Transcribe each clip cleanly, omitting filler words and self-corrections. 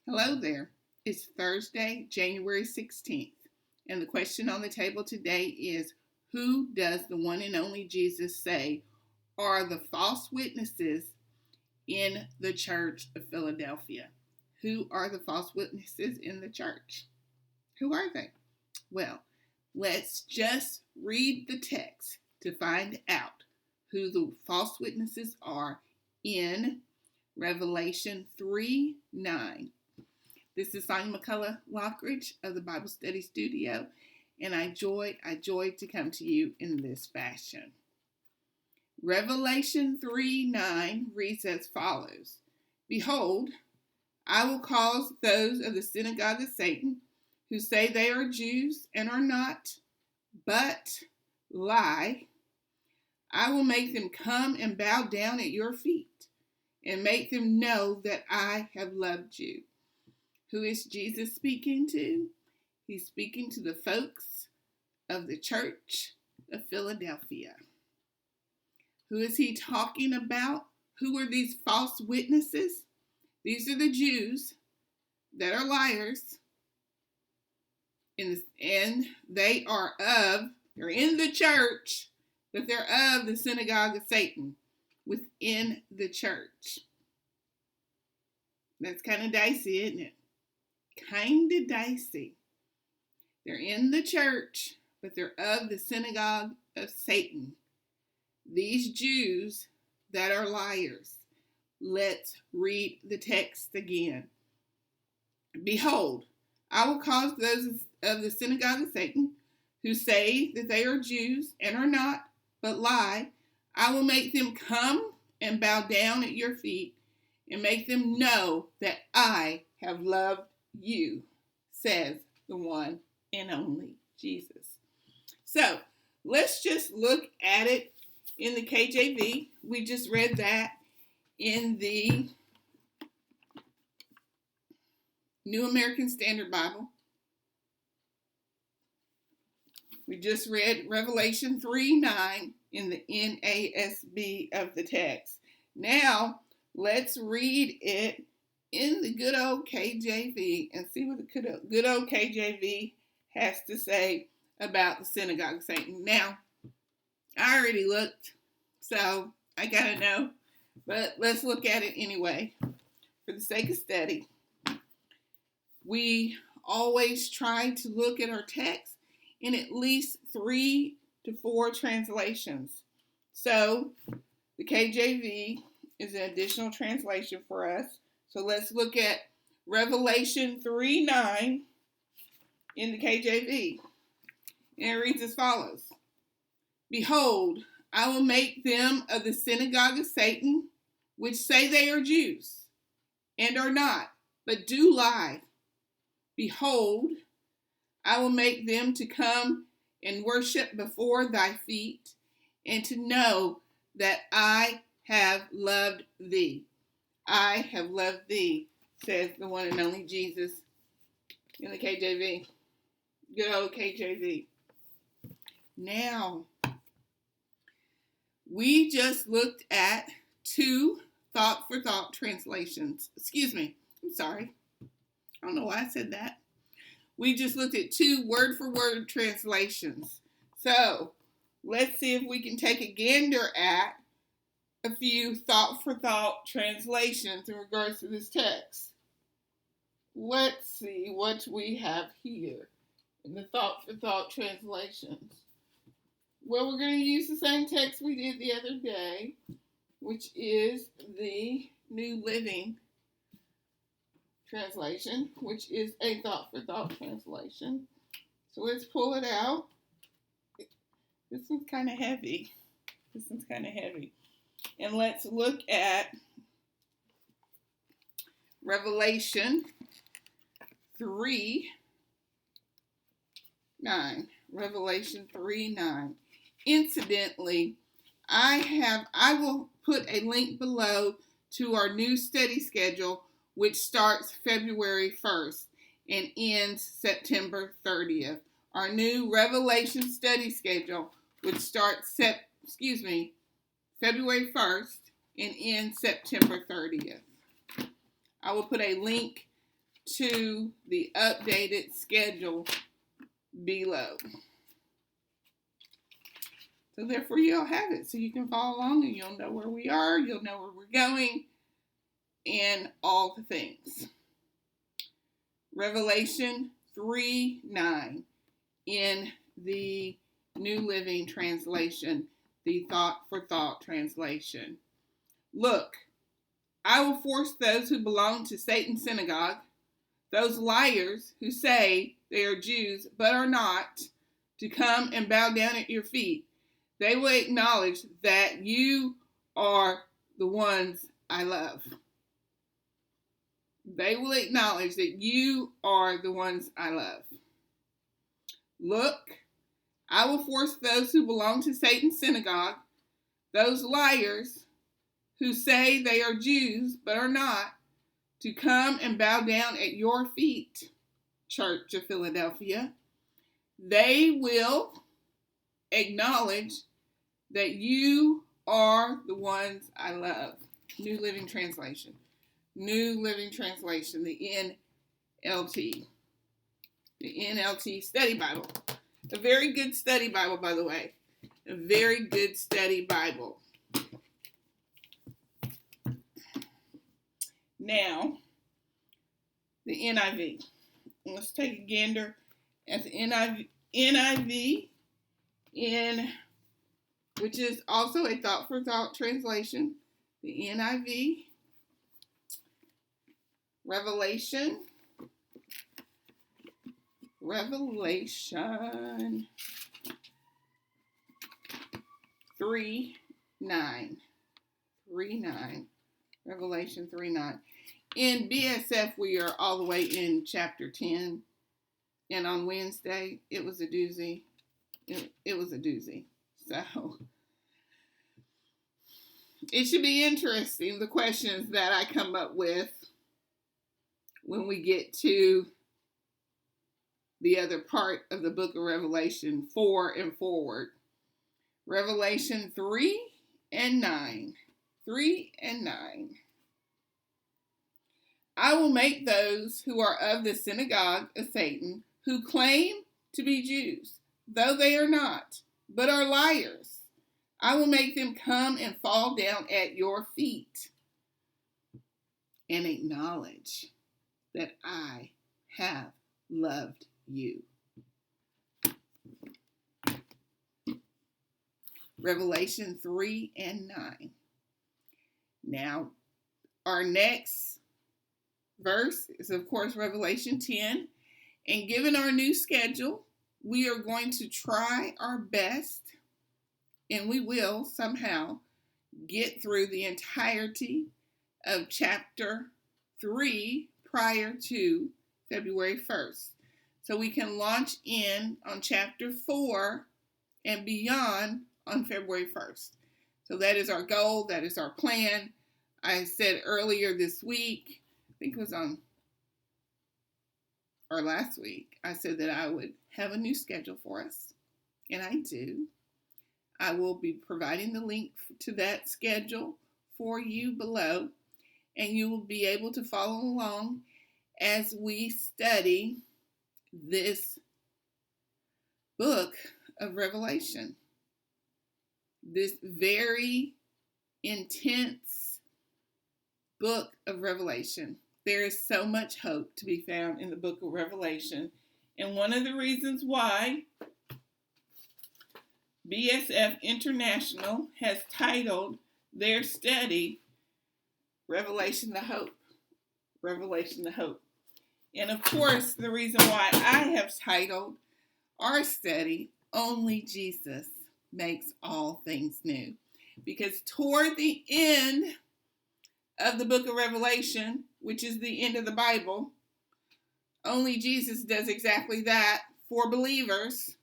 Hello there. It's Thursday, January 16th, and the question on the table today is, who does the one and only Jesus say are the false witnesses in the church of Philadelphia? Who are the false witnesses in the church? Who are they? Well, let's just read the text to find out who the false witnesses are in Revelation 3:9. This is Sonia McCullough Lockridge of the Bible Study Studio, and I joy to come to you in this fashion. Revelation 3:9 reads as follows: Behold, I will cause those of the synagogue of Satan, who say they are Jews and are not, but lie. I will make them come and bow down at your feet, and make them know that I have loved you. Who is Jesus speaking to? He's speaking to the folks of the church of Philadelphia. Who is he talking about? Who are these false witnesses? These are the Jews that are liars, and they're in the church, but they're of the synagogue of Satan within the church. That's kind of dicey, isn't it? Kind of dicey. They're in the church, but they're of the synagogue of Satan. These Jews that are liars. Let's read the text again. Behold, I will cause those of the synagogue of Satan, who say that they are Jews and are not, but lie. I will make them come and bow down at your feet, and make them know that I have loved you, says the one and only Jesus. So let's just look at it in the KJV. We just read that in the New American Standard Bible. We just read Revelation 3:9 in the NASB of the text. Now let's read it in the good old KJV and see what the good old KJV has to say about the synagogue of Satan. Now, I already looked, so I gotta know, but let's look at it anyway for the sake of study. We always try to look at our text in at least 3 to 4 translations. So the KJV is an additional translation for us. So let's look at Revelation 3:9 in the KJV. And it reads as follows: Behold, I will make them of the synagogue of Satan, which say they are Jews, and are not, but do lie. Behold, I will make them to come and worship before thy feet, and to know that I have loved thee. I have loved thee, says the one and only Jesus in the KJV. Good old KJV. Now, we just looked at 2 thought-for-thought translations. Excuse me. I'm sorry. I don't know why I said that. We just looked at 2 word-for-word translations. So, let's see if we can take a gander at a few thought-for-thought translations in regards to this text. Let's see what we have here in the thought-for-thought translations. Well, we're going to use the same text we did the other day, which is the New Living Translation, which is a thought-for-thought translation. So let's pull it out. This one's kind of heavy. And let's look at Revelation 3:9. Revelation 3:9. Incidentally, I will put a link below to our new study schedule, which starts February 1st and ends September 30th. Our new Revelation study schedule, which starts February 1st and ends September 30th. I will put a link to the updated schedule below. So therefore you'll have it so you can follow along and you'll know where we are, you'll know where we're going, and all the things. Revelation 3:9 in the New Living Translation, the Thought for Thought translation. Look, I will force those who belong to Satan's synagogue, those liars who say they are Jews but are not, to come and bow down at your feet. They will acknowledge that you are the ones I love. They will acknowledge that you are the ones I love. Look, I will force those who belong to Satan's synagogue, those liars who say they are Jews but are not, to come and bow down at your feet, Church of Philadelphia. They will acknowledge that you are the ones I love. New Living Translation. New Living Translation, the NLT. The NLT Study Bible. A very good study Bible, by the way. A very good study Bible. Now, the NIV. Let's take a gander at the NIV, which is also a Thought for Thought translation. The NIV, Revelation 3:9. Revelation 3:9. In BSF, we are all the way in chapter 10. And on Wednesday, it was a doozy. It was a doozy. So, it should be interesting, the questions that I come up with when we get to the other part of the book of Revelation 4 and forward. Revelation 3:9. 3:9. I will make those who are of the synagogue of Satan, who claim to be Jews, though they are not, but are liars. I will make them come and fall down at your feet and acknowledge that I have loved you. Revelation 3:9. Now, our next verse is, of course, Revelation 10. And given our new schedule, we are going to try our best, and we will somehow get through the entirety of chapter 3 prior to February 1st. So we can launch in on chapter 4 and beyond on February 1st. So that is our goal. That is our plan. I said earlier this week, I think it was last week, I said that I would have a new schedule for us. And I do. I will be providing the link to that schedule for you below. And you will be able to follow along as we study this book of Revelation. This very intense book of Revelation. There is so much hope to be found in the book of Revelation. And one of the reasons why BSF International has titled their study Revelation the Hope. Revelation the Hope. And of course, the reason why I have titled our study Only Jesus Makes All Things New. Because toward the end of the book of Revelation, which is the end of the Bible, only Jesus does exactly that for believers.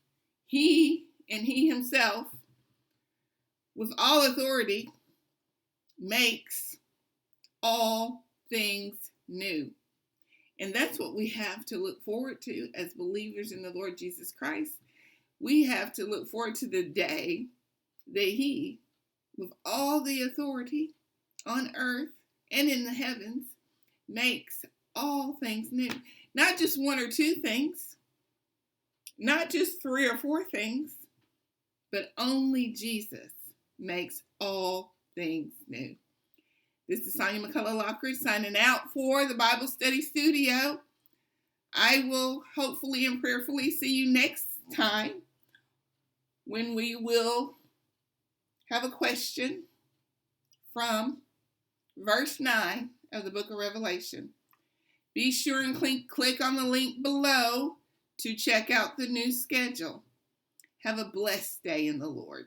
He and He Himself, with all authority, makes all things new. And that's what we have to look forward to as believers in the Lord Jesus Christ. We have to look forward to the day that He, with all the authority on earth and in the heavens, makes all things new. Not just one or two things, not just three or four things, but only Jesus makes all things new. This is Sonia McCullough Lockridge signing out for the Bible Study Studio. I will hopefully and prayerfully see you next time when we will have a question from verse 9 of the book of Revelation. Be sure and click on the link below to check out the new schedule. Have a blessed day in the Lord.